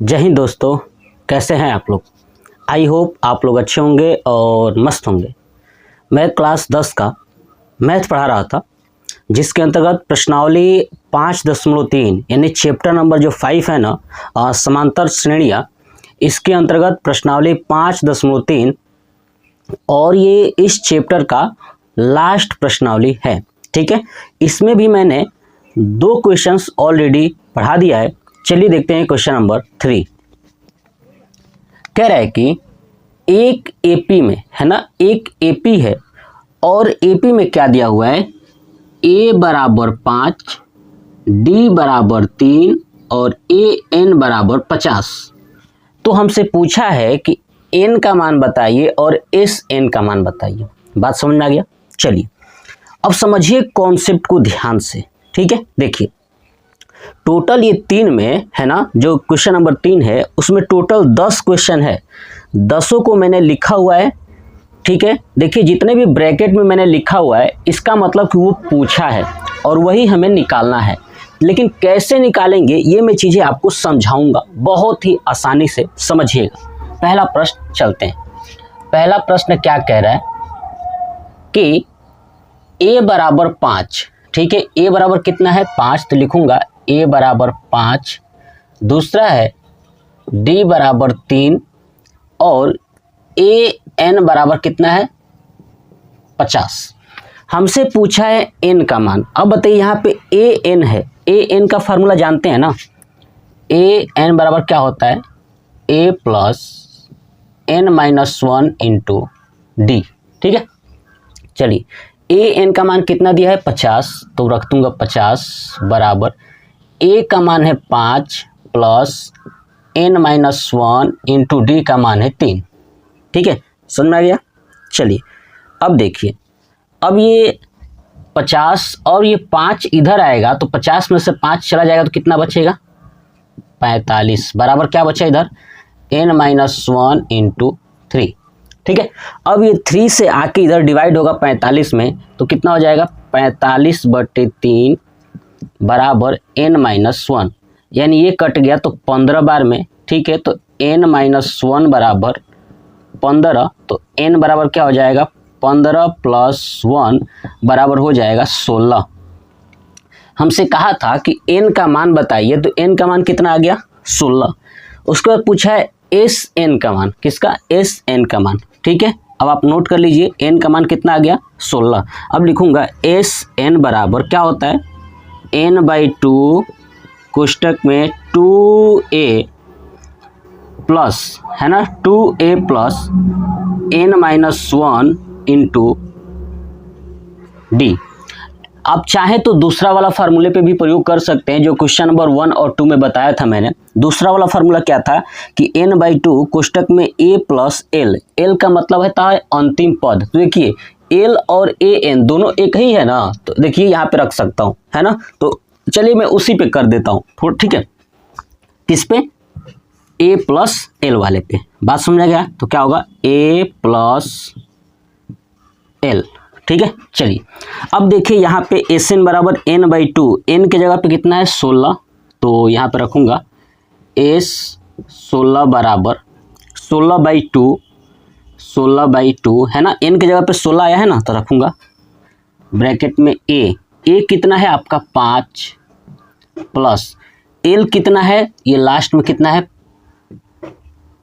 जय हिंद दोस्तों, कैसे हैं आप लोग। आई होप आप लोग अच्छे होंगे और मस्त होंगे। मैं क्लास 10 का मैथ पढ़ा रहा था, जिसके अंतर्गत प्रश्नावली 5.3 यानी चैप्टर नंबर जो 5 है ना, समांतर श्रेणियाँ, इसके अंतर्गत प्रश्नावली 5.3 और ये इस चैप्टर का लास्ट प्रश्नावली है। ठीक है, इसमें भी मैंने 2 क्वेश्चंस ऑलरेडी पढ़ा दिया है। चलिए देखते हैं क्वेश्चन नंबर 3। कह रहा है कि एक एपी में है ना, एक एपी है और एपी में क्या दिया हुआ है, a बराबर 5, d बराबर 3 और an बराबर 50। तो हमसे पूछा है कि n का मान बताइए और sn का मान बताइए। बात समझ में आ गया। चलिए अब समझिए कॉन्सेप्ट को ध्यान से। ठीक है, देखिए टोटल ये 3 में है ना, जो क्वेश्चन नंबर 3 है उसमें टोटल 10 क्वेश्चन है। 10 को मैंने लिखा हुआ है। ठीक है, देखिए जितने भी ब्रैकेट में मैंने लिखा हुआ है इसका मतलब कि वो पूछा है और वही हमें निकालना है। लेकिन कैसे निकालेंगे ये मैं चीज़ें आपको समझाऊंगा, बहुत ही आसानी से समझिएगा। पहला प्रश्न चलते हैं। पहला प्रश्न क्या कह रहा है कि a बराबर 5। ठीक है, a बराबर कितना है, 5, तो लिखूंगा a बराबर 5। दूसरा है d बराबर 3 और an बराबर कितना है, 50। हमसे पूछा है n का मान। अब बताइए यहाँ पे an है, an का फार्मूला जानते हैं ना, an बराबर क्या होता है, a plus n-1 into D. ठीक है, चलिए an का मान कितना दिया है, 50, तो रख दूंगा 50 बराबर a का मान है 5 प्लस n-1 इंटू डी का मान है 3। ठीक है, समझ में आ गया। चलिए अब देखिए, अब ये 50 और ये 5 इधर आएगा तो 50 में से 5 चला जाएगा तो कितना बचेगा, 45 बराबर क्या बचा इधर, n-1 इंटू 3। ठीक है, अब ये 3 से आके इधर डिवाइड होगा 45 में तो कितना हो जाएगा, 45/3 बराबर n-1, यानी ये कट गया तो 15 बार में। ठीक है, तो n-1 बराबर 15, तो n बराबर क्या हो जाएगा, 15 + 1 बराबर हो जाएगा 16। हमसे कहा था कि n का मान बताइए, तो n का मान कितना आ गया, 16। उसके बाद पूछा है sn का मान, किसका, sn का मान। ठीक है, अब आप नोट कर लीजिए n का मान कितना आ गया, 16। अब लिखूंगा sn बराबर क्या होता है, n/2 कोष्टक में 2a प्लस है ना, 2a plus n-1 into D. आप चाहे तो दूसरा वाला फार्मूले पे भी प्रयोग कर सकते हैं, जो क्वेश्चन नंबर 1 और 2 में बताया था मैंने। दूसरा वाला फार्मूला क्या था कि n/2 कोष्टक में a प्लस l, l का मतलब है अंतिम पद। तो देखिए l और an दोनों एक ही है ना, तो देखिए यहाँ पे रख सकता हूँ, है ना। तो चलिए मैं उसी पे कर देता हूँ। ठीक है, किस पे, a प्लस l वाले पे। बात समझ गया, तो क्या होगा, a प्लस l। ठीक है, चलिए अब देखिए यहाँ पे sn बराबर n/2, n के जगह पे कितना है, 16, तो यहाँ पे रखूँगा s16 बराबर 16/2 है ना, n के जगह पे 16 आया है ना, तो रखूँगा ब्रैकेट में a कितना है आपका 5 प्लस l कितना है, ये लास्ट में कितना है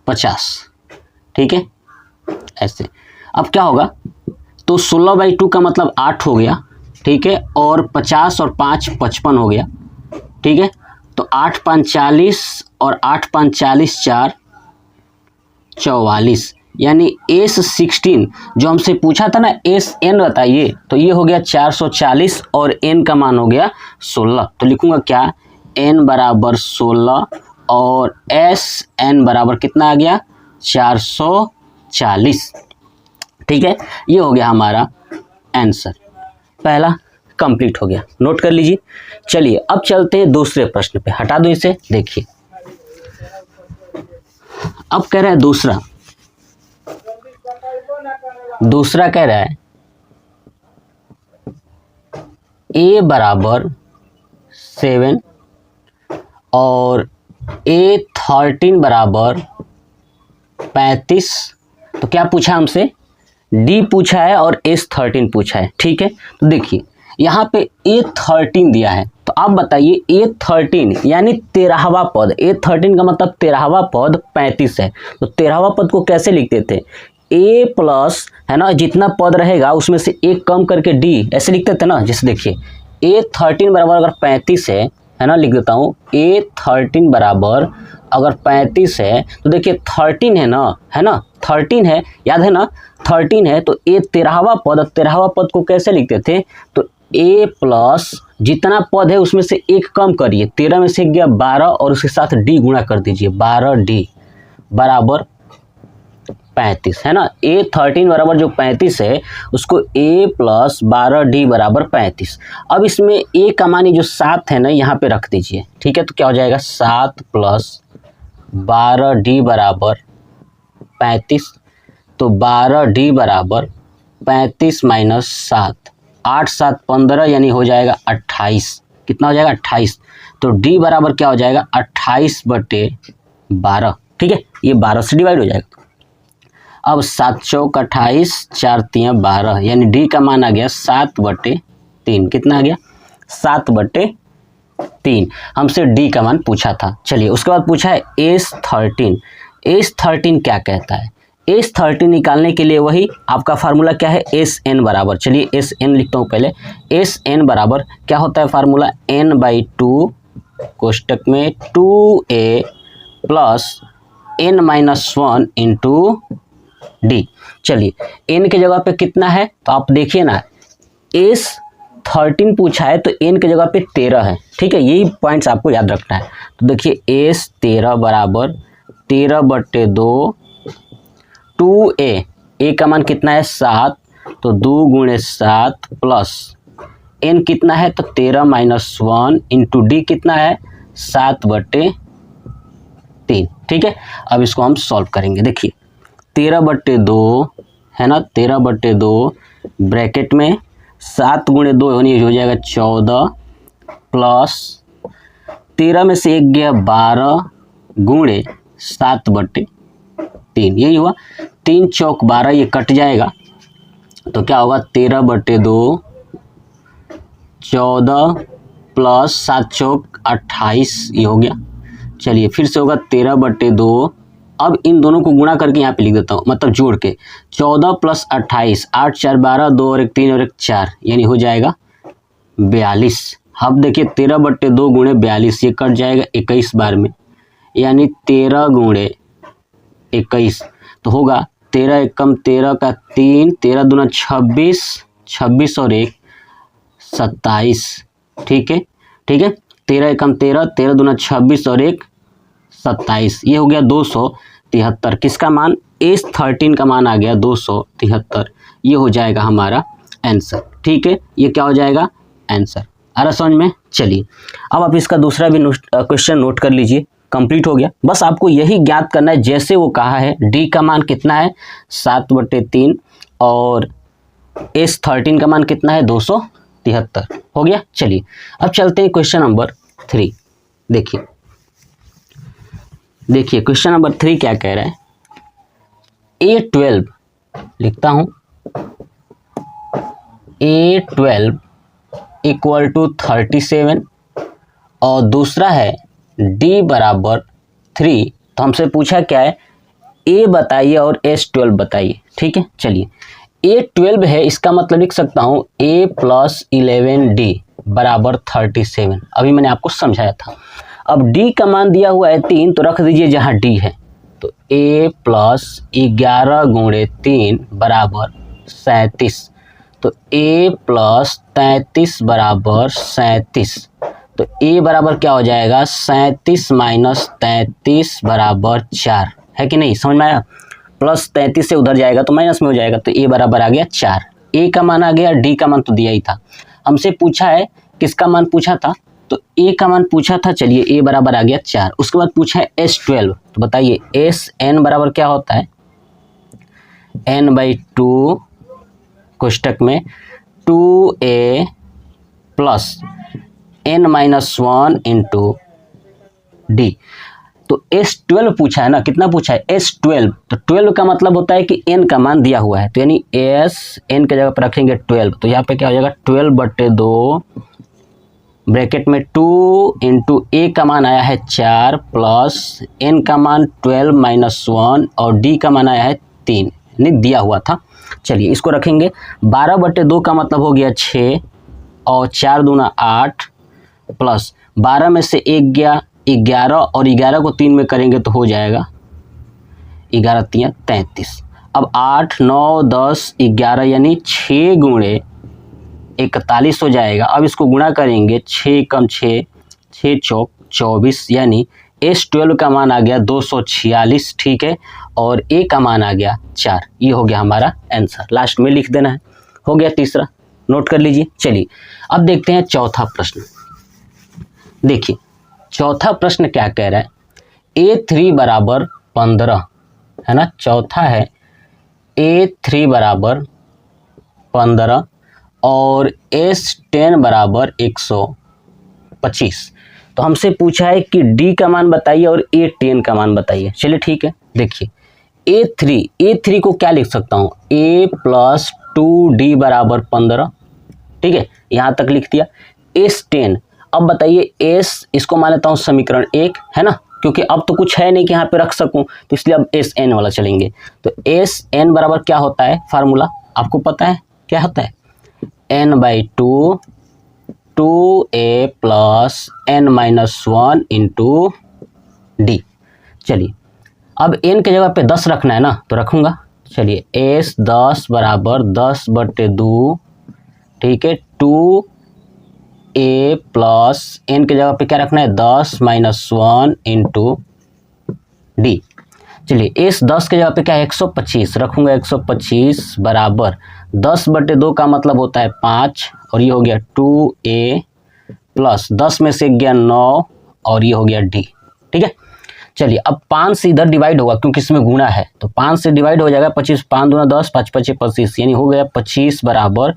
50। ठीक है, ऐसे। अब क्या होगा, तो 16/2 का मतलब 8 हो गया। ठीक है, और 50 और 5 55 हो गया। ठीक है, तो 8×5 = 40 और 8×5 = 40, 4 44, यानी s16 जो हमसे पूछा था ना, sn बताइए, तो ये हो गया 440 और n का मान हो गया 16। तो लिखूंगा क्या, n बराबर 16 और sn बराबर कितना आ गया, 440। ठीक है, ये हो गया हमारा आंसर। पहला कंप्लीट हो गया, नोट कर लीजिए। चलिए अब चलते हैं दूसरे प्रश्न पे, हटा दो इसे। देखिए अब कह रहा है दूसरा कह रहा है a बराबर 7 और A13 बराबर 35। तो क्या पूछा हमसे, D पूछा है और S13 पूछा है। ठीक है, तो देखिए यहाँ पे A13 दिया है, तो आप बताइए A13 यानी 13वां पद, A13 का मतलब 13वां पद 35 है। तो 13वां पद को कैसे लिखते थे, A प्लस है ना, जितना पद रहेगा उसमें से एक कम करके D ऐसे लिखते थे ना। जैसे देखिए A13 बराबर अगर 35 है ना, लिख देता हूँ A13 बराबर अगर 35 है तो देखिए 13 है ना 13 है, याद है ना 13 है। तो ए 13वां पद, 13वां पद को कैसे लिखते थे, तो A प्लस जितना पद है उसमें से एक कम करिए, 13 में से गया 12 और उसके साथ D गुणा कर दीजिए, 12D बराबर 35 है ना। A13 बराबर जो 35 है उसको A प्लस 12D बराबर 35। अब इसमें A का मान जो 7 है ना यहाँ पे रख दीजिए। ठीक है, तो क्या हो जाएगा 7 प्लस 12D बराबर 35। तो 12D बराबर 35 माइनस 7, 8 7 15 यानी हो जाएगा 28। कितना हो जाएगा 28। तो D बराबर क्या हो जाएगा 28/12। ठीक है, ये 12 से डिवाइड हो जाएगा। अब 7 चौक 28, 4 तियाँ 12 यानी D का मान आ गया 7/3। कितना आ गया 7/3। हमसे D का मान पूछा था। चलिए उसके बाद पूछा है S13। S13 क्या कहता है, S13 निकालने के लिए वही आपका फार्मूला क्या है, SN बराबर, चलिए SN लिखता हूँ पहले। SN बराबर क्या होता है फार्मूला, n/2 कोष्टक में 2a plus n-1 into D। चलिए n के जगह पे कितना है, तो आप देखिए ना S13 पूछा है तो n के जगह पे 13 है। ठीक है, यही पॉइंट्स आपको याद रखना है। तो देखिए S13 बराबर 13/2 2a, a का मान कितना है 7, तो 2 × 7 प्लस n कितना है तो 13-1 इंटू D कितना है 7/3। ठीक है, अब इसको हम सॉल्व करेंगे। देखिए 13/2 है ना, 13/2 ब्रैकेट में 7 × 2 यानी हो जाएगा 14 प्लस 13 में से एक गया 12 गुणे 7/3, यही हुआ। 3 चौक 12 ये कट जाएगा तो क्या होगा 13/2 14 प्लस 7 चौक 28 ये हो गया। चलिए फिर से होगा 13/2। अब इन दोनों को गुणा करके यहाँ पे लिख देता हूँ, मतलब जोड़ के 14 प्लस 28, 8 4 12, 2 और 1 3 और 1 4 यानी हो जाएगा 42। अब देखिए 13/2 गुणे 42 ये कट जाएगा 21 बार में, यानी 13 × 21 तो होगा 13 एकम 13 का 3, 13 दूना 26, 26 और 1 27। ठीक है 13 एकम 13, 13 दूना 26 और 1 27, ये हो गया 273। किसका मान, S13 का मान आ गया 273। ये हो जाएगा हमारा आंसर। ठीक है, ये क्या हो जाएगा आंसर। आ रहा समझ में। चलिए अब आप इसका दूसरा भी क्वेश्चन नोट कर लीजिए, कंप्लीट हो गया। बस आपको यही ज्ञात करना है जैसे वो कहा है। D का मान कितना है 7/3 और S13 का मान कितना है 273 हो गया। चलिए अब चलते हैं क्वेश्चन नंबर 3। देखिए क्वेश्चन नंबर 3 क्या कह रहा है, A12 लिखता हूं, A12 = 37 और दूसरा है D बराबर 3। तो हमसे पूछा क्या है, A बताइए और S12 बताइए। ठीक है, चलिए A12 है, इसका मतलब लिख सकता हूँ A + 11D बराबर 37। अभी मैंने आपको समझाया था। अब D का मान दिया हुआ है 3, तो रख दीजिए जहाँ D है। तो A + 11 × 3 बराबर 37। तो A + 33 बराबर 37। तो A बराबर क्या हो जाएगा 37 - 33 बराबर 4, है कि नहीं, समझ में आया। प्लस 33 से उधर जाएगा तो माइनस में हो जाएगा, तो A बराबर आ गया 4। A का मान आ गया, D का मान तो दिया ही था। हमसे पूछा है किसका मान पूछा था, तो A का मान पूछा था। चलिए A बराबर आ गया 4। उसके बाद पूछा है S12, तो बताइए SN बराबर क्या होता है, n/2 कोष्टक में 2a plus n-1 into D। तो S12 पूछा है ना, कितना पूछा है S12, तो 12 का मतलब होता है कि n का मान दिया हुआ है, तो यानी S n के जगह पर रखेंगे 12, तो यहाँ पे क्या हो जाएगा 12/2 ब्रैकेट में 2 इंटू a का मान आया है 4 प्लस n का मान 12 माइनस 1 और d का मान आया है 3, यानी दिया हुआ था। चलिए इसको रखेंगे, 12/2 का मतलब हो गया 6 और 4 दूना 8 प्लस 12 में से 1 गया 11 और 11 को 3 में करेंगे तो हो जाएगा 11 3 33। अब 8 9 10 11 यानी 6 गुणे 41 हो जाएगा। अब इसको गुणा करेंगे, 6 कम 6 6 चौक 24, यानी S12 का मान आ गया 246, ठीक है, और A का मान आ गया 4। ये हो गया हमारा आंसर, लास्ट में लिख देना है। हो गया तीसरा, नोट कर लीजिए। चलिए अब देखते हैं चौथा प्रश्न। देखिए चौथा प्रश्न क्या कह रहा है, A3 बराबर 15 है ना, चौथा है A3 बराबर 15 और S10 बराबर 125। तो हमसे पूछा है कि D का मान बताइए और A10 का मान बताइए। चलिए ठीक है, देखिए A3 को क्या लिख सकता हूँ, A प्लस 2D बराबर 15, ठीक है, यहाँ तक लिख दिया। S10, अब बताइए S, इसको मान लेता हूँ समीकरण 1 है ना, क्योंकि अब तो कुछ है नहीं कि यहाँ पे रख सकूं, तो इसलिए अब SN वाला चलेंगे। तो SN बराबर क्या होता है, फार्मूला आपको पता है क्या होता है, n/2 2a plus n-1 into D। चलिए अब n के जगह पे 10 रखना है ना, तो रखूंगा। चलिए S10 बराबर 10/2, ठीक है, 2a प्लस n के जगह पे क्या रखना है 10-1 इंटू D। चलिए S10 के जगह पे क्या है 125 रखूंगा, 125 बराबर 10/2 का मतलब होता है 5 और ये हो गया 2a प्लस 10 में से गया 9 और ये हो गया D, ठीक है। चलिए अब 5 से इधर डिवाइड होगा क्योंकि इसमें गुणा है, तो 5 से डिवाइड हो जाएगा 25, 5 दूना 10, 5 5 25, यानी हो गया 25 बराबर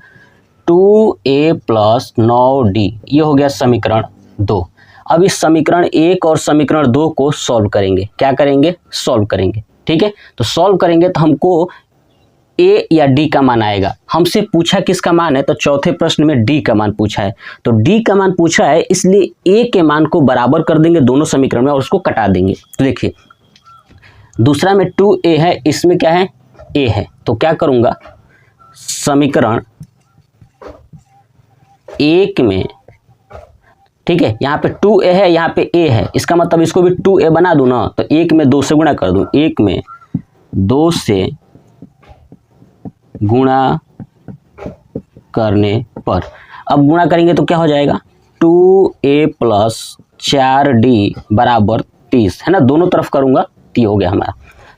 2a प्लस 9D। ये हो गया समीकरण 2। अब इस समीकरण 1 और समीकरण 2 को सॉल्व करेंगे। क्या करेंगे, सॉल्व करेंगे, ठीक है। तो सॉल्व करेंगे तो हमको A या D का मान आएगा। हमसे पूछा किसका मान है, तो चौथे प्रश्न में D का मान पूछा है, तो D का मान पूछा है इसलिए A के मान को बराबर कर देंगे दोनों समीकरण में और उसको कटा देंगे। तो देखिए दूसरा में 2a है, इसमें क्या है A है, तो क्या करूंगा समीकरण 1 में, ठीक है, यहाँ पे 2a है, यहाँ पे a है, इसका मतलब इसको भी 2a बना दूं ना, तो 1 में 2 से गुणा कर दूं, 1 में 2 से गुणा करने पर, अब गुणा करेंगे तो क्या हो जाएगा 2a प्लस 4d बराबर 30 है ना, दोनों तरफ करूंगा तो ये हो गया हमारा।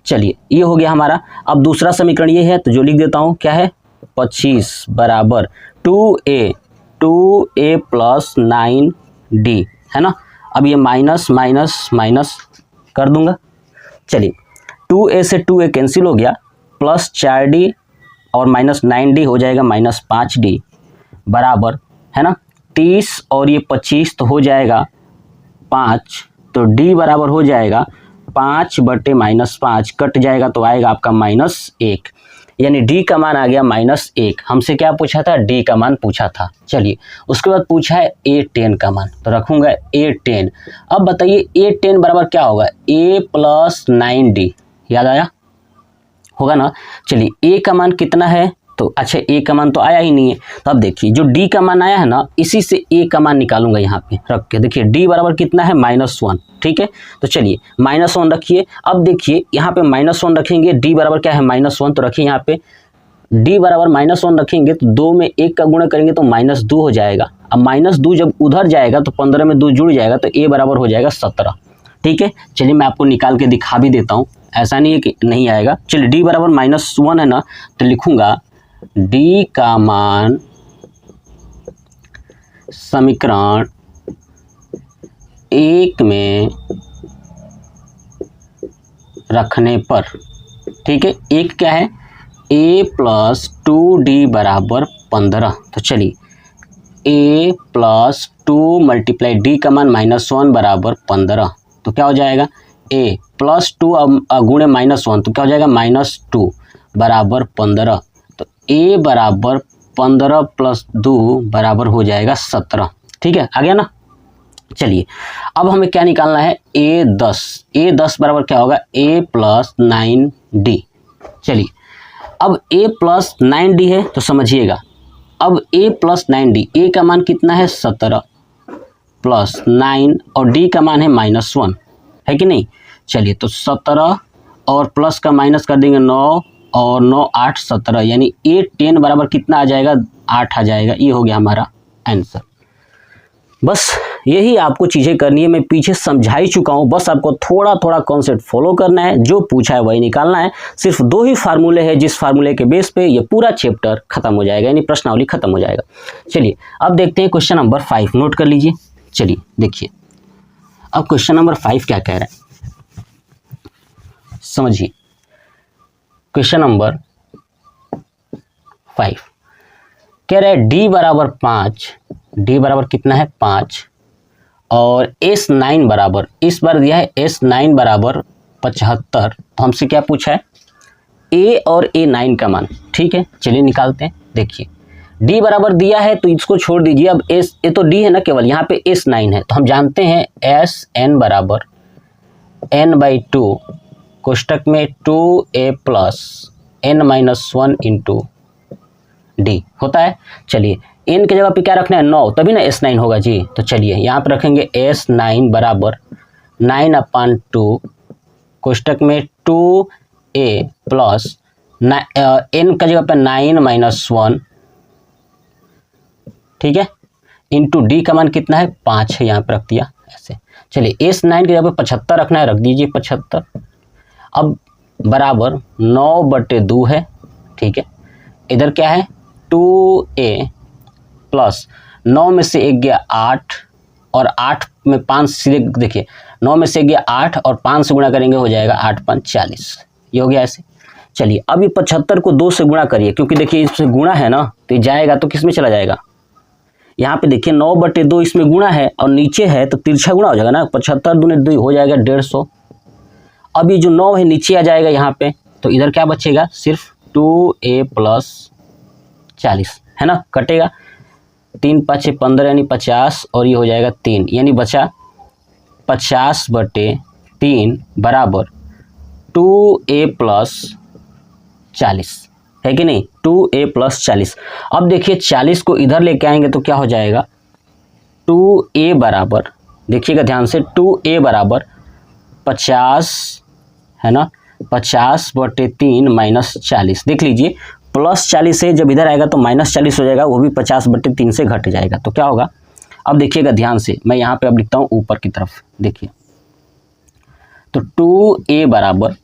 चलिए ये हो गया हमारा। अब दूसरा समीकरण ये है, तो जो लिख देता हूँ क्या है 25 बराबर 2a प्लस 9d है ना। अब ये माइनस माइनस माइनस कर दूंगा। चलिए 2a से 2a कैंसिल हो गया, प्लस 4d और माइनस 9d हो जाएगा माइनस 5d बराबर है ना 30 और ये 25 तो हो जाएगा 5, तो d बराबर हो जाएगा 5/-5, कट जाएगा तो आएगा आपका -1, यानी d का मान आ गया -1। हमसे क्या पूछा था, d का मान पूछा था। चलिए उसके बाद पूछा है A10 का मान, तो रखूंगा A10। अब बताइए A10 बराबर क्या होगा, a प्लस 9d, याद आया होगा ना। चलिए a का मान कितना है, तो अच्छा a का मान तो आया ही नहीं है, तो अब देखिए जो d का मान आया है ना, इसी से a का मान निकालूंगा यहाँ पे रख के। देखिए d बराबर कितना है -1, ठीक है, तो चलिए -1 रखिए। अब देखिए यहाँ पे -1 रखेंगे, d बराबर क्या है -1, तो रखिए यहाँ पे d बराबर -1 रखेंगे तो 2 में 1 का गुणा करेंगे तो -2 हो जाएगा। अब -2 जब उधर जाएगा तो 15 में 2 जुड़ जाएगा, तो a बराबर हो जाएगा 17, ठीक है। चलिए मैं आपको निकाल के दिखा भी देता हूँ, ऐसा नहीं है कि नहीं आएगा। चलिए d बराबर -1 है ना, तो लिखूंगा d का मान समीकरण 1 में रखने पर, ठीक है, एक क्या है a प्लस 2d बराबर 15। तो चलिए a प्लस 2 मल्टीप्लाई d का मान -1 बराबर 15, तो क्या हो जाएगा ए प्लस 2 गुणे -1 तो क्या हो जाएगा -2 बराबर 15। तो ए बराबर 15 + 2 बराबर हो जाएगा 17। ठीक है, आ गया ना। चलिए अब हमें क्या निकालना है, a10 बराबर क्या होगा a + 9d। चलिए अब a + 9d है तो समझिएगा, अब a + 9d, a का मान कितना है 17 + 9 और d का मान है -1, है कि नहीं। चलिए तो 17 और प्लस का माइनस कर देंगे 9 और 9 8 17, यानी a10 बराबर कितना आ जाएगा 8 आ जाएगा। ये हो गया हमारा आंसर। बस यही आपको चीज़ें करनी है, मैं पीछे समझा ही चुका हूँ, बस आपको थोड़ा थोड़ा कॉन्सेप्ट फॉलो करना है, जो पूछा है वही निकालना है। सिर्फ 2 ही फार्मूले हैं जिस फार्मूले के बेस पे ये पूरा चैप्टर खत्म हो जाएगा, यानी प्रश्नावली खत्म हो जाएगा। चलिए अब देखते हैं क्वेश्चन नंबर 5, नोट कर लीजिए। चलिए देखिए अब क्वेश्चन नंबर 5 क्या कह रहा है, समझिए। क्वेश्चन नंबर 5 कह रहा है d बराबर 5, d बराबर कितना है 5, और S9 बराबर, इस बार दिया है S9 बराबर 75। तो हमसे क्या पूछा है a और A9 का मान। ठीक है, चलिए निकालते हैं। देखिए d बराबर दिया है तो इसको छोड़ दीजिए, अब s, ये तो d है ना केवल, यहाँ पे S9 है तो हम जानते हैं Sn बराबर n/2 कोष्टक में 2a + n-1 इंटू d होता है। चलिए n की जगह पे क्या रखना है 9, तभी ना S9 होगा जी। तो चलिए यहाँ पे रखेंगे S9 बराबर 9/2 कोष्टक में 2a + n का जगह पे 9 - 1, ठीक है, इंटू डी का मान कितना है 5 है, यहाँ पे रख दिया ऐसे। चलिए S9 की जगह पे 75 रखना है, रख दीजिए 75। अब बराबर 9/2 है, ठीक है, इधर क्या है 2a + 9 में से 1 गया 8 और 8 में 5 सीधे देखिए 9 में से 1 गया 8 और 5 से गुणा करेंगे हो जाएगा 8 × 5 = 40। ये हो गया ऐसे। चलिए अब ये 75 को 2 से गुणा करिए, क्योंकि देखिए इससे गुणा है ना तो ये जाएगा तो किस में चला जाएगा, यहाँ पे देखिए 9/2 इसमें गुणा है और नीचे है तो तिरछा गुणा हो जाएगा ना, 75 दूनी 2 हो जाएगा 150। अब ये जो 9 है नीचे आ जाएगा यहाँ पे, तो इधर क्या बचेगा सिर्फ 2a + 40 है ना, कटेगा 3 × 5 = 15 यानी 50 और ये हो जाएगा 3, यानी बचा 50/3 बराबर 2a + 40, है कि नहीं, 2a + 40। अब देखिए 40 को इधर लेके आएंगे तो क्या हो जाएगा 2a बराबर, देखिएगा ध्यान से 2a बराबर 50 है ना, 50/3 - 40, देख लीजिए +40 से जब इधर आएगा तो -40 हो जाएगा, वो भी 50/3 से घट जाएगा। तो क्या होगा, अब देखिएगा ध्यान से, मैं यहाँ पे अब लिखता हूँ ऊपर की तरफ, देखिए तो 2a बराबर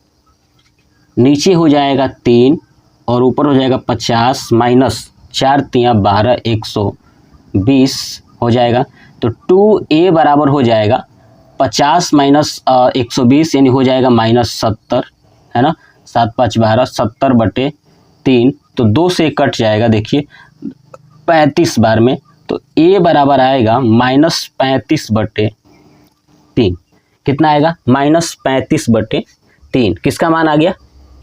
नीचे हो जाएगा 3 और ऊपर हो जाएगा 50 - 4 × 3 = 12 120 हो जाएगा। तो 2a बराबर हो जाएगा 50 - 120 यानी हो जाएगा -70, है ना, 7 × 5 = 12, 70/3, तो 2 से कट जाएगा देखिए 35 बार में, तो a बराबर आएगा -35/3। कितना आएगा -35/3, किसका मान आ गया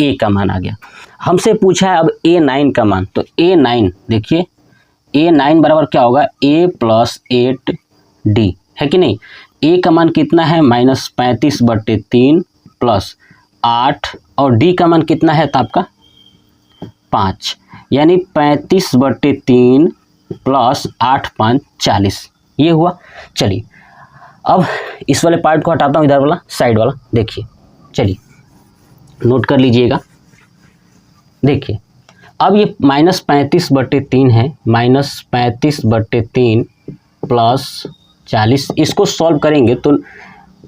a का मान आ गया। हमसे पूछा है अब A9 का मान, तो A9 देखिए A9 बराबर क्या होगा a + 8d, है कि नहीं। a का मान कितना है -35/3 + 8 और d का मान कितना है तो आपका 5, यानी 35/3 + 8 × 5 = 40, ये हुआ। चलिए अब इस वाले पार्ट को हटाता हूँ, इधर वाला साइड वाला, देखिए चलिए नोट कर लीजिएगा। देखिए अब ये -35/3 है, -35/3 + 40, इसको सॉल्व करेंगे तो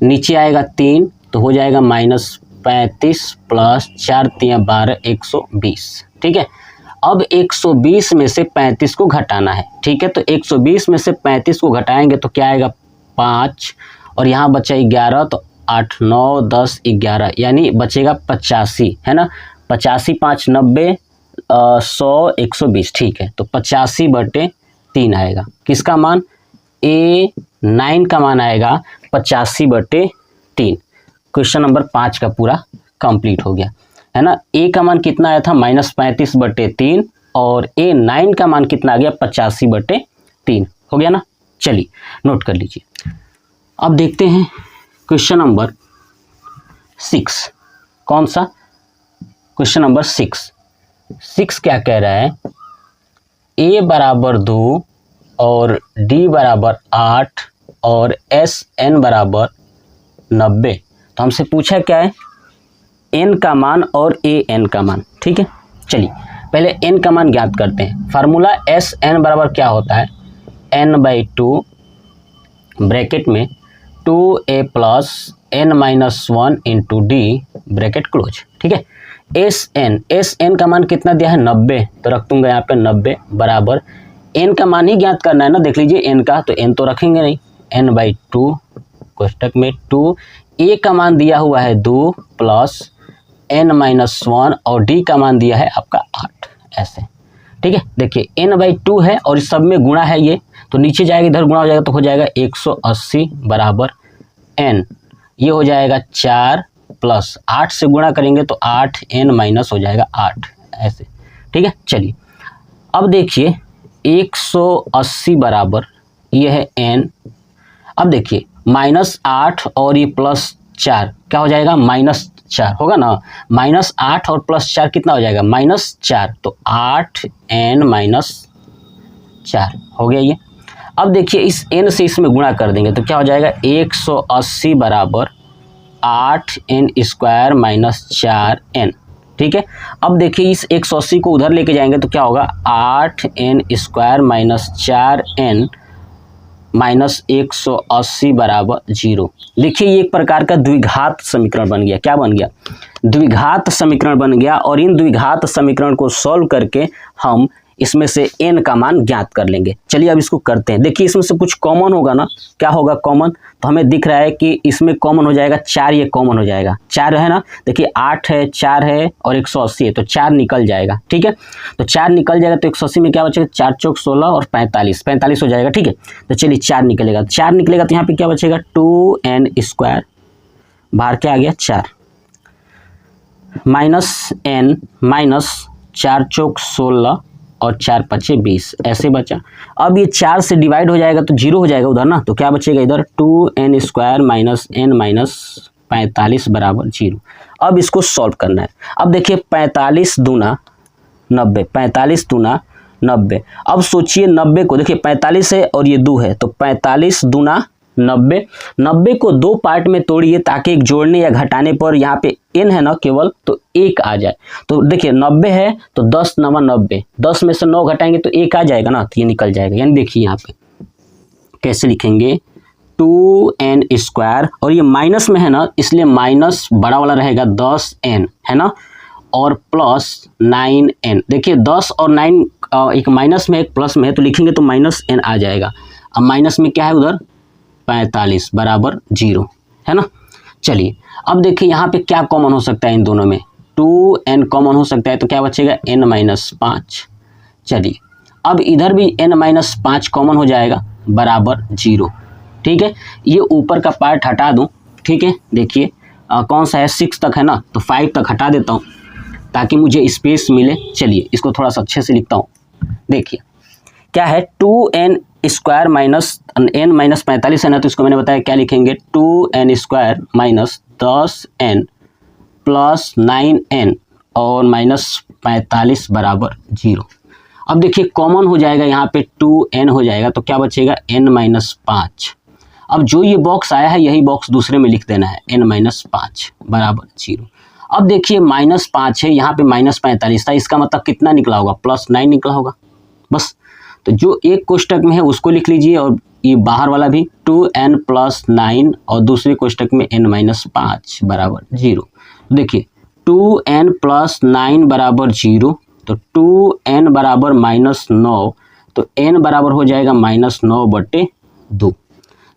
नीचे आएगा 3 तो हो जाएगा -35 + 4 × 3 = 12 120, ठीक है। अब 120 में से 35 को घटाना है, ठीक है, तो 120 में से 35 को घटाएंगे तो क्या आएगा 5 और यहाँ बचा 11, तो 8 9 10 11 यानी बचेगा 85, है ना, 85 × 5 = 90, 100 120, ठीक है, तो 85/3 आएगा। किसका मान A9 का मान आएगा 85/3। क्वेश्चन नंबर 5 का पूरा कंप्लीट हो गया है ना। ए का मान कितना आया था -35/3 और A9 का मान कितना आ गया 85/3 हो गया ना। चलिए नोट कर लीजिए। अब देखते हैं क्वेश्चन नंबर 6। कौन सा? क्वेश्चन नंबर 6 क्या कह रहा है? A बराबर 2 और D बराबर 8 और SN बराबर 90। तो हमसे पूछा क्या है? n का मान और AN का मान। ठीक है, चलिए पहले n का मान ज्ञात करते हैं। फार्मूला SN बराबर क्या होता है? n/2 ब्रैकेट में 2a plus n-1 into d bracket close. ठीक है, SN का मान कितना दिया है 90, तो रख दूंगा यहाँ पे 90 बराबर n का मान ही ज्ञात करना है ना। देख लीजिए n का, तो n तो रखेंगे नहीं, n/2 कोष्टक में 2, a का मान दिया हुआ है 2 प्लस n-1 और d का मान दिया है आपका 8 ऐसे। ठीक है, देखिए n/2 है और इस सब में गुणा है ये, तो नीचे जाएगा इधर गुणा हो जाएगा तो हो जाएगा 180 बराबर n। ये हो जाएगा 4 प्लस 8 से गुणा करेंगे तो 8n माइनस हो जाएगा 8 ऐसे। ठीक है, चलिए अब देखिए 180 बराबर ये है n। अब देखिए -8 और ये +4 क्या हो जाएगा? -4 होगा ना। -8 और +4 कितना हो जाएगा? -4, तो 8n-4 हो गया ये। अब देखिए इस n से इसमें गुणा कर देंगे तो क्या हो जाएगा? 180 बराबर 8n² - 4n। ठीक है, अब देखिए इस 180 को उधर लेके जाएंगे तो क्या होगा? 8n² - 4n माइनस 180 बराबर 0। देखिए ये एक प्रकार का द्विघात समीकरण बन गया। क्या बन गया? द्विघात समीकरण बन गया। और इन द्विघात समीकरण को सॉल्व करके हम इसमें से n का मान ज्ञात कर लेंगे। चलिए अब इसको करते हैं। देखिए इसमें से कुछ कॉमन होगा ना। क्या होगा कॉमन? तो हमें दिख रहा है कि इसमें कॉमन हो जाएगा 4, ये कॉमन हो जाएगा 4 है ना। देखिए 8 है, 4 है और 180 है, तो 4 निकल जाएगा। ठीक है, तो 4 निकल जाएगा तो 180 में क्या बचेगा? 4 चौक 16 और 45 हो जाएगा। ठीक है, तो चलिए 4 निकलेगा। 4 निकलेगा तो यहाँ पे क्या बचेगा? 2n², बाहर क्या आ गया? 4 माइनस n माइनस 4 चौक 16 और 4 पचे 20 ऐसे बचा। अब ये 4 से डिवाइड हो जाएगा तो 0 हो जाएगा उधर ना, तो क्या बचेगा इधर? 2n² माइनस n माइनस 45 बराबर 0। अब इसको सॉल्व करना है। अब देखिए 45 दूना 90, 45 दूना 90। अब सोचिए 90 को, देखिए 45 है और ये 2 है, तो 45 दूना 90। 90 को 2 पार्ट में तोड़िए ताकि एक जोड़ने या घटाने पर यहाँ पे n है ना केवल, तो 1 आ जाए। तो देखिए 90 है तो 10 × 9 90, 10 में से 9 घटाएंगे तो 1 आ जाएगा ना, तो ये निकल जाएगा। यानी देखिए यहाँ पे कैसे लिखेंगे? 2n² और ये माइनस में है ना, इसलिए माइनस बड़ा वाला रहेगा 10n है ना, और प्लस 9n। देखिए 10 और 9 एक माइनस में एक प्लस में है, तो लिखेंगे तो -n आ जाएगा। अब माइनस में क्या है उधर? 45 बराबर 0 है ना। चलिए अब देखिए यहाँ पे क्या कॉमन हो सकता है इन दोनों में? 2n कॉमन हो सकता है, तो क्या बचेगा? n-5। चलिए अब इधर भी n-5 कॉमन हो जाएगा बराबर 0। ठीक है, ये ऊपर का पार्ट हटा दूं। ठीक है, देखिए कौन सा है? 6 तक है ना, तो 5 तक हटा देता हूँ ताकि मुझे स्पेस मिले। चलिए इसको थोड़ा सा अच्छे से लिखता हूँ। देखिए क्या है? 2n² माइनस n 45 है ना, तो इसको मैंने बताया क्या लिखेंगे? 2n² minus 10n plus 9n और -45 बराबर 0। अब देखिए कॉमन हो जाएगा यहाँ पे 2n हो जाएगा, तो क्या बचेगा? n-5। अब जो ये बॉक्स आया है यही बॉक्स दूसरे में लिख देना है, n-5 बराबर 0। अब देखिए -5 है, यहाँ पे -45 था, इसका मतलब कितना निकला होगा? +9 निकला होगा बस। तो जो एक कोष्टक में है उसको लिख लीजिए और ये बाहर वाला भी 2n + 9 और दूसरे कोष्टक में n-5 बराबर 0। देखिए 2n + 9 बराबर 0, तो 2n बराबर -9, तो n बराबर हो जाएगा -9/2।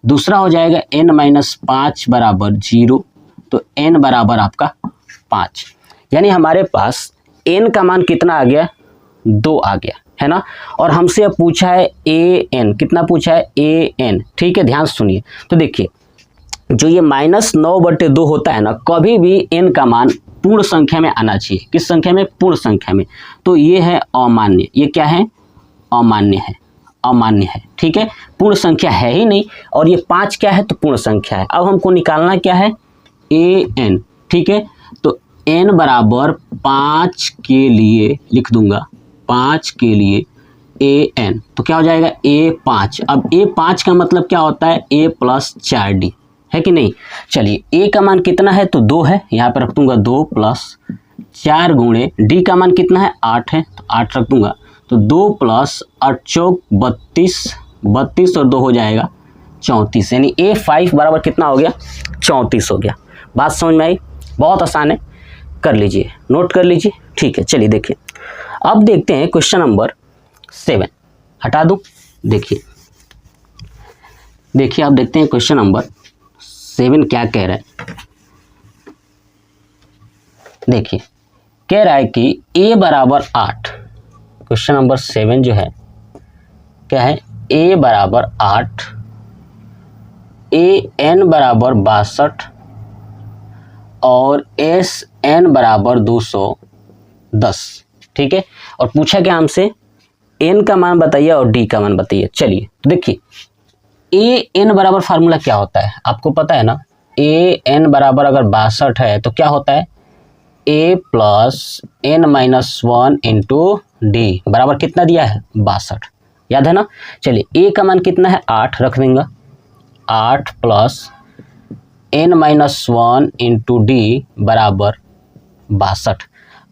दूसरा हो जाएगा n-5 बराबर 0, तो n बराबर आपका 5। यानी हमारे पास n का मान कितना आ गया? 2 आ गया है ना। और हमसे अब पूछा है an, कितना पूछा है? an। ठीक है, ध्यान सुनिए। तो देखिए जो ये -9/2 होता है ना, कभी भी n का मान पूर्ण संख्या में आना चाहिए। किस संख्या में? पूर्ण संख्या में। तो ये है अमान्य। ये क्या है? अमान्य है। अमान्य है, ठीक है, पूर्ण संख्या है ही नहीं। और ये 5 क्या है? तो पूर्ण संख्या है। अब हमको निकालना क्या है? an, ठीक है। तो n बराबर 5 के लिए लिख दूंगा, 5 के लिए an, तो क्या हो जाएगा? a5। अब a5 का मतलब क्या होता है? a + 4d, है कि नहीं? चलिए, a का मान कितना है? तो 2 है, यहाँ पर रख दूंगा 2 + 4 गुणे d का मान कितना है? 8 है, तो 8 रख दूंगा। तो 2 + 8 चौक 32, 32 और 2 हो जाएगा 34, यानी a5 बराबर कितना हो गया? 34 हो गया। बात समझ में आई? बहुत आसान है, कर लीजिए, नोट कर लीजिए, ठीक है। चलिए देखिए, अब देखते हैं क्वेश्चन नंबर 7। हटा दूं? देखिए देखिए, आप देखते हैं क्वेश्चन नंबर 7 क्या कह रहा है। देखिए, कह रहा है कि a बराबर 8। क्वेश्चन नंबर 7 जो है क्या है? a बराबर 8, an बराबर 62 और sn बराबर 210, ठीक है। और पूछा क्या हमसे? n का मान बताइए और d का मान बताइए। चलिए तो देखिए, an बराबर फार्मूला क्या होता है? आपको पता है ना, an बराबर अगर 62 है तो क्या होता है? a + n-1 × d बराबर कितना दिया है? 62, याद है ना। चलिए, a का मान कितना है? 8 रख देंगे, 8 + n-1 × d बराबर 62।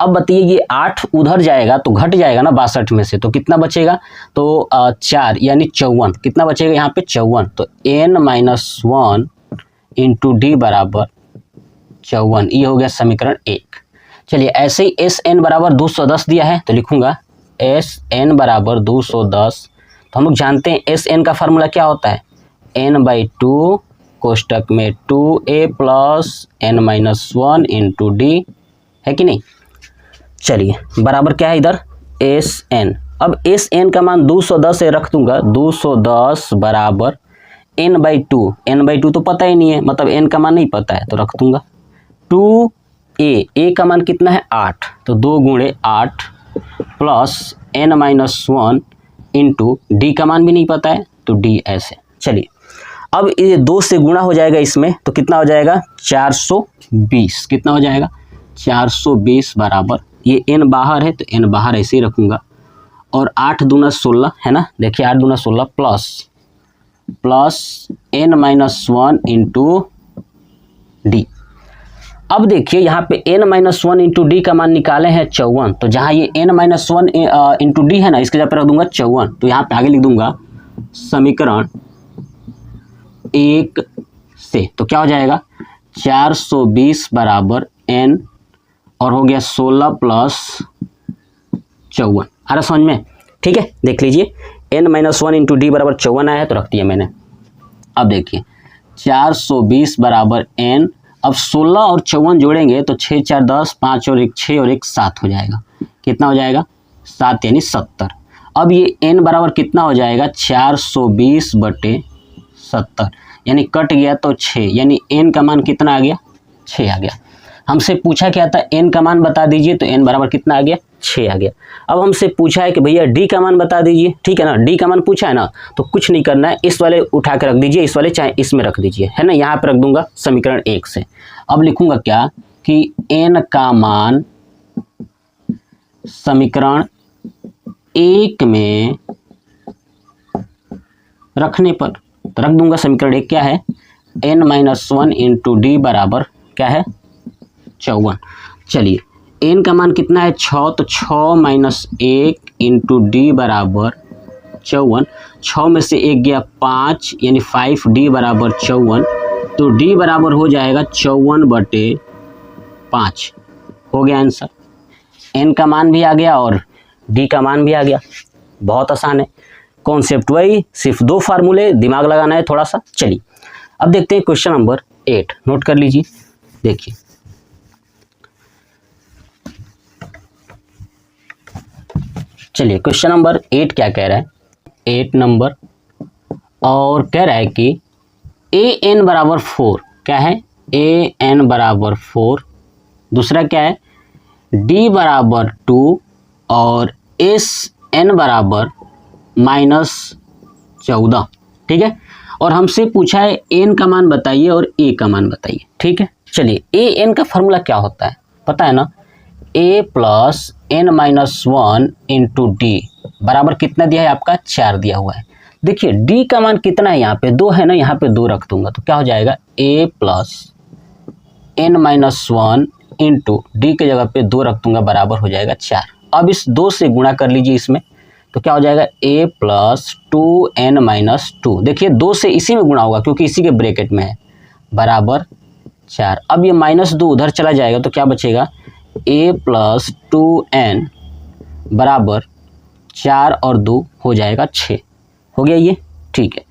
अब बताइए, ये 8 उधर जाएगा तो घट जाएगा ना 62 में से, तो कितना बचेगा? तो 4 यानी 54। कितना बचेगा यहाँ पे? 54। तो n-1 × d बराबर 54, ये हो गया समीकरण 1। चलिए, ऐसे ही sn बराबर 210 दिया है, तो लिखूंगा sn बराबर 210। तो हम लोग जानते हैं sn का फार्मूला क्या होता है? n/2 कोष्टक में 2a + n-1 × d, है कि नहीं। चलिए, बराबर क्या है इधर? sn। अब sn का मान 210 से रख दूंगा, 210 बराबर n/2। n/2 तो पता ही नहीं है, मतलब n का मान नहीं पता है, तो रख दूंगा 2a का मान कितना है? 8, तो 2 × 8 + n-1 × d का मान भी नहीं पता है, तो d ऐसे। चलिए, अब ये 2 से गुणा हो जाएगा इसमें, तो कितना हो जाएगा? 420। कितना हो जाएगा? 420 बराबर, ये n बाहर है तो n बाहर ऐसे ही रखूंगा, और 8 दूना 16 है ना। देखिए, 8 दूना 16 प्लस n-1 × d। अब देखिए, यहाँ पे n-1 × d का मान निकाले हैं 54, तो जहाँ ये n-1 × d है ना, इसके जगह पर रख दूंगा 54। तो यहाँ पे आगे लिख दूंगा समीकरण 1 से, तो क्या हो जाएगा? 420 बराबर n और हो गया 16 + 54। आ रहा समझ में? ठीक है, देख लीजिए, n-1 × d बराबर 54 आया है, तो रख दिया मैंने। अब देखिए, 420 बराबर n, अब 16 और 54 जोड़ेंगे तो 6 4 10, 5 और 1 6 और 1 7 हो जाएगा। कितना हो जाएगा? 7 यानी 70। अब ये n बराबर कितना हो जाएगा? 420/70, यानी कट गया तो 6, यानी n का मान कितना आ गया? 6 आ गया। हमसे पूछा क्या था? n का मान बता दीजिए, तो n बराबर कितना आ गया? 6 आ गया। अब हमसे पूछा है कि भैया d का मान बता दीजिए, ठीक है ना। d का मान पूछा है ना, तो कुछ नहीं करना है, इस वाले उठा के रख दीजिए, इस वाले चाहे इसमें रख दीजिए, है ना। यहाँ पे रख दूंगा समीकरण 1 से। अब लिखूंगा क्या कि n का मान समीकरण 1 में रखने पर, तो रख दूंगा समीकरण 1 क्या है? n-1 × d बराबर क्या है? 54। चलिए, n का मान कितना है? 6, तो 6 - 1 × d बराबर 54। 6 में से 1 गया 5, यानी 5d बराबर 54। तो d बराबर हो जाएगा 54/5। हो गया आंसर। n का मान भी आ गया और d का मान भी आ गया। बहुत आसान है, कॉन्सेप्ट वही, सिर्फ 2 फार्मूले, दिमाग लगाना है थोड़ा सा। चलिए, अब देखते हैं क्वेश्चन नंबर 8। नोट कर लीजिए। देखिए, चलिए, क्वेश्चन नंबर 8 क्या कह रहा है? 8 नंबर, और कह रहा है कि an बराबर 4 क्या है ए एन बराबर 4, दूसरा क्या है डी बराबर 2 और एस एन बराबर -14, ठीक है। और हमसे पूछा है एन का मान बताइए और ए का मान बताइए, ठीक है। चलिए ए एन का फॉर्मूला क्या होता है पता है ना, a plus n minus 1 into d बराबर कितना दिया है आपका 4 दिया हुआ है। देखिए डी का मान कितना है, यहाँ पे 2 है ना, यहाँ पे 2 रख दूंगा तो क्या हो जाएगा a plus n minus 1 into d के जगह पे 2 रख दूंगा बराबर हो जाएगा 4। अब इस 2 से गुणा कर लीजिए इसमें, तो क्या हो जाएगा a प्लस 2n माइनस 2, देखिए 2 से इसी में गुणा होगा क्योंकि इसी के ब्रैकेट में है, बराबर 4। अब ये -2 उधर चला जाएगा तो क्या बचेगा a प्लस 2n बराबर 4 और 2 हो जाएगा 6, हो गया ये, ठीक है।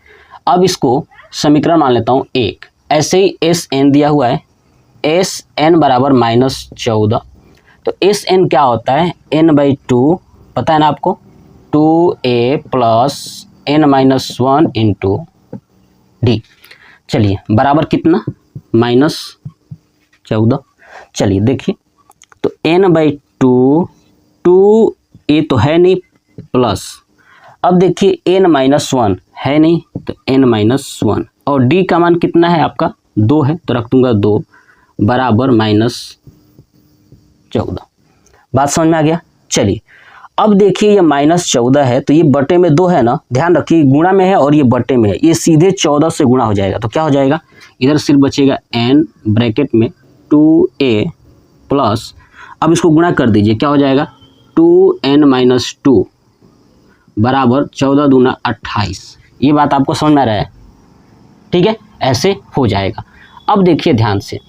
अब इसको समीकरण मान लेता हूँ 1। ऐसे ही एस एन दिया हुआ है, एस एन बराबर -14, तो एस एन क्या होता है n/2, पता है ना आपको, 2a plus n minus 1 into d. चलिए बराबर कितना -14। चलिए देखिए तो n/2, 2a तो है नहीं प्लस, अब देखिए n-1 है नहीं तो n-1 और d का मान कितना है आपका 2 है तो रख दूंगा 2 बराबर -14। बात समझ में आ गया। चलिए अब देखिए ये -14 है तो ये बटे में 2 है ना, ध्यान रखिए गुणा में है और ये बटे में है, ये सीधे 14 से गुणा हो जाएगा तो क्या हो जाएगा इधर सिर्फ बचेगा n ब्रैकेट में 2a प्लस, अब इसको गुणा कर दीजिए क्या हो जाएगा 2n-2 बराबर 14 दूना 28। ये बात आपको समझ में आ रहा है, ठीक है, ऐसे हो जाएगा। अब देखिए ध्यान से,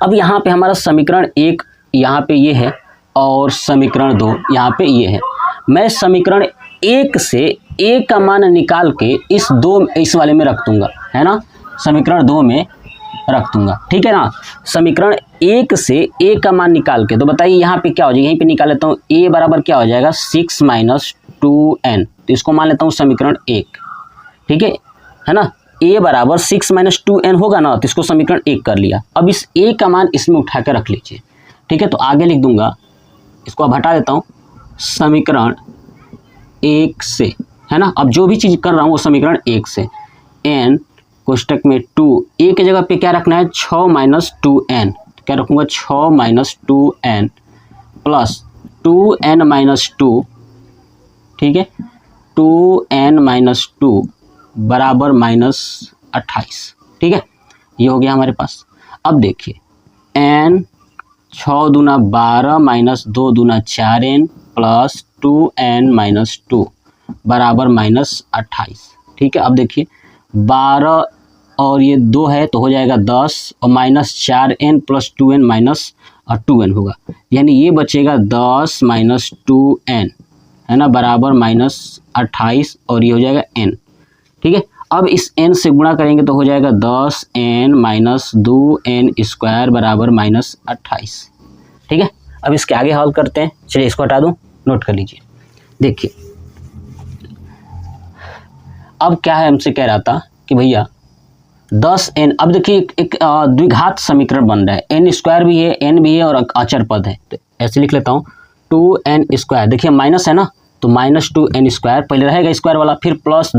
अब यहाँ पे हमारा समीकरण 1 यहाँ पे ये है और समीकरण 2 यहाँ पे ये है। मैं समीकरण 1 से a का मान निकाल के इस वाले में रख दूंगा, है ना, समीकरण 2 में रख दूंगा, ठीक है ना। समीकरण 1 से a का मान निकाल के, तो बताइए यहाँ पे क्या हो जाएगा, यहीं पे निकाल लेता हूँ a बराबर क्या हो जाएगा 6 - 2n, तो इसको मान लेता हूँ समीकरण 1, ठीक है ना। a बराबर 6 - 2n होगा ना, तो इसको समीकरण 1 कर लिया। अब इस a का मान इसमें उठा कर रख लीजिए, ठीक है, तो आगे लिख दूंगा, इसको अब हटा देता हूँ, समीकरण 1 से, है ना। अब जो भी चीज़ कर रहा हूँ वो समीकरण 1 से, n कोष्टक में 2, a के जगह पे क्या रखना है 6 - 2n, क्या रखूँगा 6 - 2n प्लस 2n-2, ठीक है, 2n-2 बराबर -28, ठीक है, ये हो गया हमारे पास। अब देखिए n 6 दूना 12 - 2 दूना 4n प्लस 2n-2 बराबर -28, ठीक है। अब देखिए 12 और ये 2 है तो हो जाएगा 10 और -4n प्लस 2n -2n होगा, यानी ये बचेगा 10 - 2n, है ना, बराबर -28 और ये हो जाएगा n, ठीक है। अब इस n से गुणा करेंगे तो हो जाएगा 10n - 2n स्क्वायर बराबर -28, ठीक है। अब इसके आगे हल करते हैं, चलिए इसको हटा दूं, नोट कर लीजिए। देखिए अब क्या है, हमसे कह रहा था कि भैया 10n, अब देखिए एक द्विघात समीकरण बन रहा है, n स्क्वायर भी है, n भी है और अचर पद है, तो ऐसे लिख लेता हूँ 2n स्क्वायर, देखिए माइनस है ना तो -2n स्क्वायर पहले रहेगा स्क्वायर वाला, फिर प्लस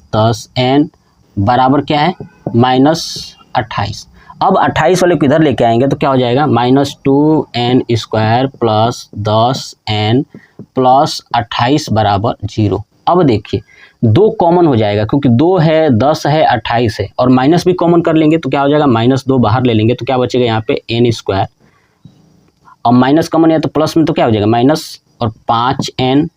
10n बराबर क्या है -28। अब 28 वाले को इधर लेके आएंगे तो क्या हो जाएगा -2n square plus 10n plus 28 बराबर 0। अब देखिए 2 कॉमन हो जाएगा क्योंकि 2 है, 10 है, 28 है, और माइनस भी कॉमन कर लेंगे तो क्या हो जाएगा -2 बाहर ले लेंगे तो क्या बचेगा यहाँ पे n स्क्वायर, और माइनस कॉमन है तो प्लस में तो क्या हो जाएगा माइनस और 5n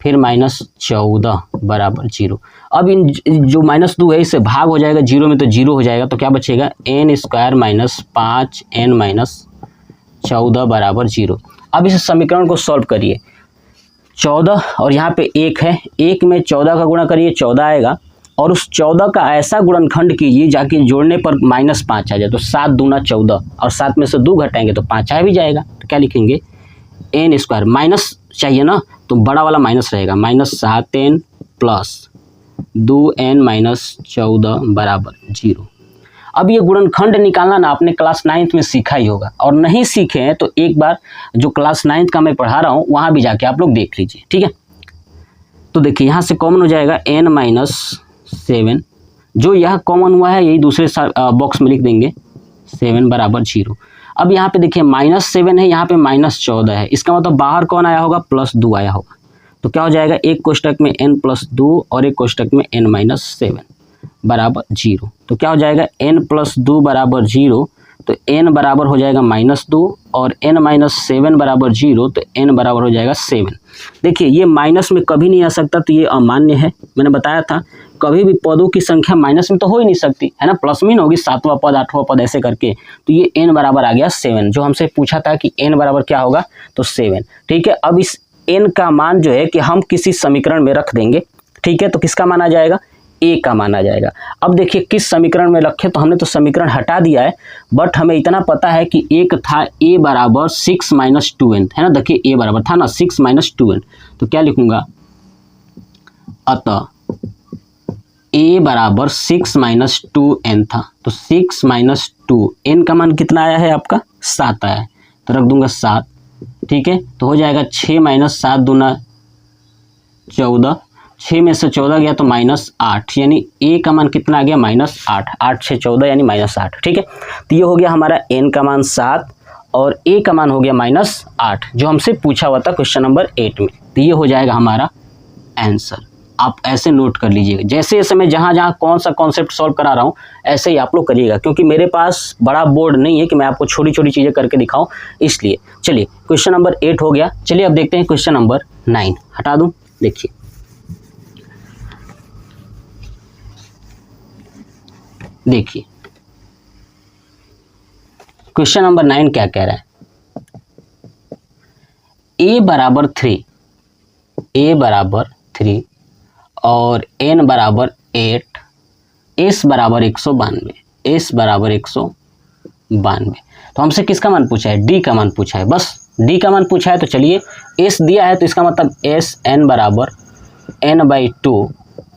फिर -14 बराबर 0। अब इन जो -2 है इससे भाग हो जाएगा 0 में तो 0 हो जाएगा तो क्या बचेगा n स्क्वायर -5n -14 बराबर 0। अब इस समीकरण को सॉल्व करिए, 14 और यहाँ पे 1 है, 1 में 14 का गुणा करिए 14 आएगा, और उस 14 का ऐसा गुणनखंड कीजिए जाके जोड़ने पर -5 आ जाए, तो 7 दूना 14 और 7 में से 2 घटाएंगे तो 5 आ भी जाएगा, तो क्या लिखेंगे n स्क्वायर, माइनस चाहिए ना तो बड़ा वाला माइनस रहेगा, -7n प्लस 2n -14 बराबर 0। अब ये गुणनखंड निकालना ना आपने क्लास 9th में सीखा ही होगा, और नहीं सीखे हैं तो एक बार जो क्लास 9th का मैं पढ़ा रहा हूँ वहाँ भी जाके आप लोग देख लीजिए, ठीक है। तो देखिए यहाँ से कॉमन हो जाएगा n-7, जो यह कॉमन हुआ है यही दूसरे बॉक्स में लिख देंगे, 7 बराबर 0। अब यहाँ पे देखिए -7 है, यहाँ पे -14 है, इसका मतलब बाहर कौन आया होगा, +2 आया होगा। तो क्या हो जाएगा, एक कोष्टक में n+2 और एक कोष्टक में n-7 बराबर 0। तो क्या हो जाएगा, n+2 बराबर 0, तो n बराबर हो जाएगा -2 और n-7 बराबर 0, तो n बराबर हो जाएगा 7। देखिए ये माइनस में कभी नहीं आ सकता, तो ये अमान्य है। मैंने बताया था कभी भी पदों की संख्या माइनस में तो हो ही नहीं सकती है ना, प्लस में होगी, 7वां पद 8वां पद ऐसे करके। तो ये n बराबर आ गया 7, जो हमसे पूछा था कि n बराबर क्या होगा, तो 7, ठीक है। अब इस n का मान जो है कि हम किसी समीकरण में रख देंगे, ठीक है। तो किसका मान आ जाएगा, a का मान आ जाएगा। अब देखिए किस समीकरण में रखे, तो हमने तो समीकरण हटा दिया है, बट हमें इतना पता है कि एक था a बराबर 6 - 2n, है ना। देखिए a बराबर था ना 6 - 2n, तो क्या लिखूंगा, अतः a बराबर 6 - 2n था, तो 6 - 2, n का मान कितना आया है आपका, 7 आया है, तो रख दूंगा 7, ठीक है। तो हो जाएगा 6 - 7 दूना 14, 6 में से 14 गया तो -8, यानी a का मान कितना आ गया, -8, 8 से 14 यानी -8, ठीक है। तो ये हो गया हमारा n का मान 7 और a का मान हो गया -8, जो हमसे पूछा हुआ था क्वेश्चन नंबर 8 में। तो ये हो जाएगा हमारा आंसर। आप ऐसे नोट कर लीजिएगा, जैसे जैसे मैं जहाँ जहाँ कौन सा कॉन्सेप्ट सॉल्व करा रहा हूँ ऐसे ही आप लोग करिएगा, क्योंकि मेरे पास बड़ा बोर्ड नहीं है कि मैं आपको छोटी छोटी चीज़ें करके दिखाऊं, इसलिए। चलिए क्वेश्चन नंबर 8 हो गया, चलिए अब देखते हैं क्वेश्चन नंबर 9। हटा दूँ, देखिए देखिए क्वेश्चन नंबर 9 क्या कह रहा है, a बराबर 3 और n बराबर 8, s बराबर 192, s बराबर 192। तो हमसे किसका मान पूछा है, d का मान पूछा है, बस d का मान पूछा है। तो चलिए s दिया है, तो इसका मतलब s n बराबर n/2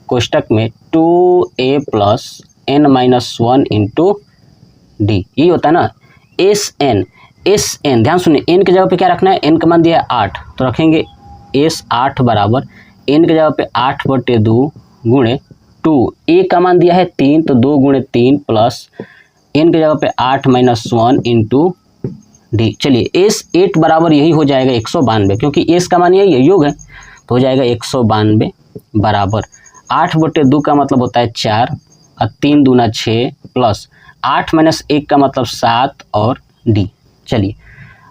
कोष्टक में 2a plus n-1 into D, यही होता है ना। एस एन ध्यान सुनिए, n की जगह पे क्या रखना है, n का मान दिया है 8, तो रखेंगे s8 बराबर n की जगह पे 8/2 गुणे 2, a का मान दिया है 3, तो 2 गुणे 3 प्लस n की जगह पे 8 - 1 इंटू डी। चलिए s8 बराबर यही हो जाएगा 192, क्योंकि s का मान यही योग है, तो हो जाएगा 192 बराबर 8/2 का मतलब होता है 4 और 3 दूना 6 प्लस 8 - 1 का मतलब 7 और डी। चलिए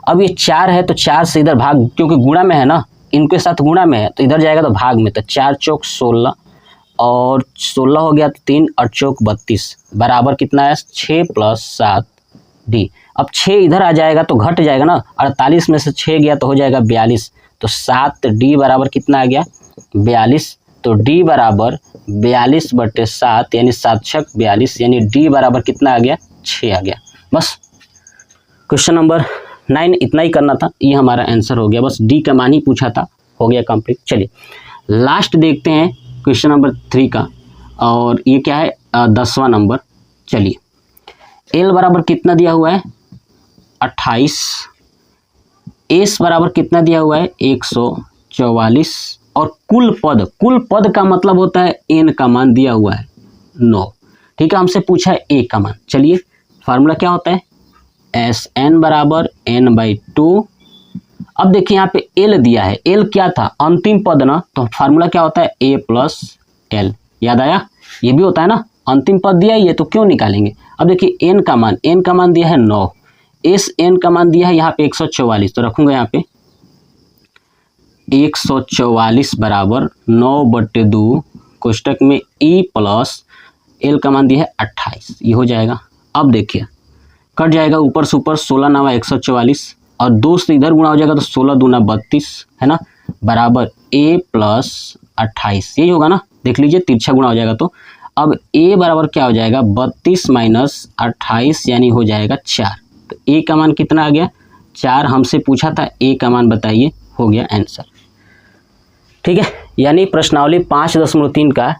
अब ये 4 है, तो 4 से इधर भाग, क्योंकि गुणा में है ना, इनके साथ गुणा में है, तो इधर जाएगा तो भाग में, तो 4 चौक 16 और 16 हो गया, तो 3 8 चौक 32 बराबर कितना है, 6 प्लस 7 डी। अब 6 इधर आ जाएगा तो घट जाएगा ना, 48 में से 6 गया तो हो जाएगा 42, तो 7 डी बराबर कितना आ गया, 42। तो डी बराबर 42/7 यानी 7 छक 42, यानी डी बराबर कितना आ गया, 6 आ गया। बस क्वेश्चन नंबर 9 इतना ही करना था, ये हमारा आंसर हो गया, बस डी का मान ही पूछा था, हो गया कंप्लीट। चलिए लास्ट देखते हैं क्वेश्चन नंबर 3 का, और ये क्या है, 10वां नंबर। चलिए एल बराबर कितना दिया हुआ है, 28, एस बराबर कितना दिया हुआ है, 144, और कुल पद का मतलब होता है एन का मान दिया हुआ है 9, ठीक है। हमसे पूछा है ए का मान। चलिए फार्मूला क्या होता है, एस एन बराबर n/2। अब देखिए यहाँ पे एल दिया है, एल क्या था, अंतिम पद ना, तो फार्मूला क्या होता है, a प्लस एल, याद आया, ये भी होता है ना, अंतिम पद दिया ही है तो क्यों निकालेंगे। अब देखिए n का मान दिया है 9, एस एन का मान दिया है यहाँ पे 144, तो रखूंगा यहाँ पे 144 बराबर 9/2 कोष्टक में e प्लस एल का मान दिया है 28, ये हो जाएगा। अब देखिए कट जाएगा ऊपर से ऊपर, 16 9 144 और 2 से इधर गुणा हो जाएगा, तो 16 दूना 32 है ना, बराबर a प्लस 28, यही होगा ना, देख लीजिए तिरछा गुणा हो जाएगा। तो अब a बराबर क्या हो जाएगा, 32 - 28 यानी हो जाएगा 4। तो a का मान कितना आ गया, 4। हमसे पूछा था a का मान बताइए, हो गया आंसर, ठीक है। यानी प्रश्नावली 5.3 का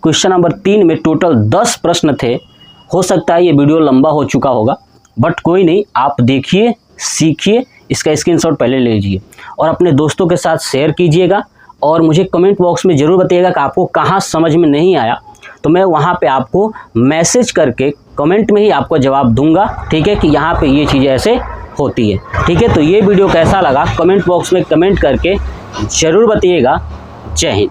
क्वेश्चन नंबर 3 में टोटल 10 प्रश्न थे, हो सकता है ये वीडियो लंबा हो चुका होगा, बट कोई नहीं, आप देखिए, सीखिए, इसका स्क्रीनशॉट पहले ले लीजिए और अपने दोस्तों के साथ शेयर कीजिएगा और मुझे कमेंट बॉक्स में ज़रूर बताइएगा कि आपको कहाँ समझ में नहीं आया, तो मैं वहाँ पे आपको मैसेज करके कमेंट में ही आपको जवाब दूंगा, ठीक है, कि यहाँ पे ये चीज़ें ऐसे होती है, ठीक है। तो ये वीडियो कैसा लगा कमेंट बॉक्स में कमेंट करके ज़रूर बताइएगा। जय हिंद।